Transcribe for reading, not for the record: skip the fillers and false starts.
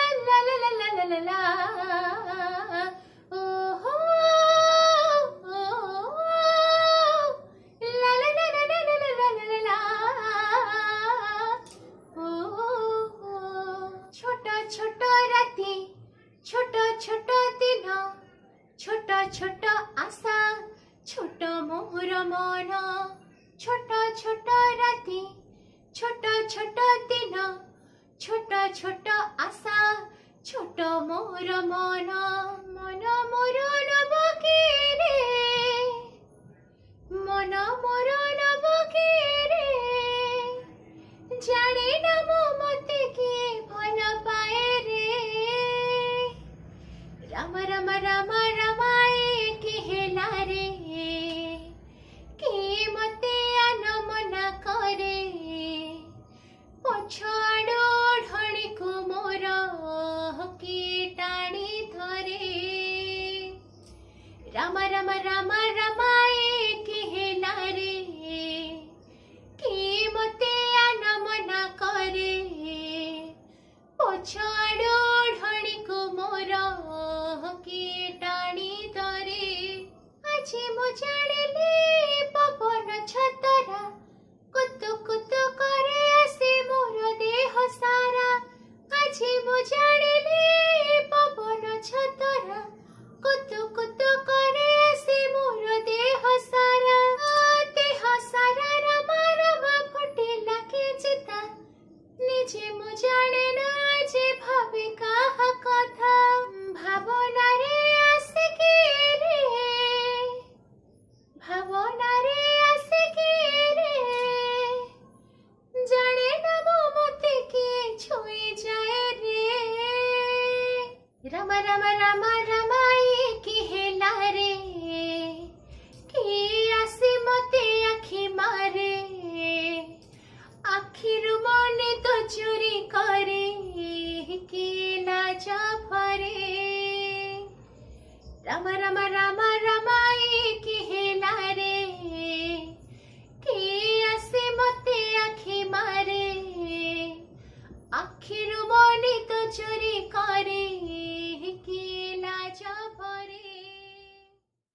ला ला ओहो ला ला ला ला ला ला ला ला ओहो छोट छोट राती छोट छोट दिन छोट छोट आशा छोट मोर मन छोट छोट राती छोट छोट दिन छोट छोट आशा छोट मोर मन मन मोर नव रे मन मोर नव रे जाने ना मो मते किए भल पाए रे राम राम राम रमाए कि हेला रे कि मते अनमना करे पछाड़ो ढणी को मोर कि टाणी धरे राम राम राम रमाए कि हेला रे कि मते अनमना करे पछाड़ो ढणी को मोर कि टाणी धरे आज मु जानिली पवन छतरा कुतु कुतु करे आसे मोर देह सारा आज मु जानिली पवन छतरा कुतु कुतु करे आसे मोर देह सारा रमा रमा फुटे लागे चिता निजे मु जाने ना जे भावे काहा कथा भावना रे आसे के रे भावना रे आसे के रे जाने ना मो मते के छुई जाए रे राम राम राम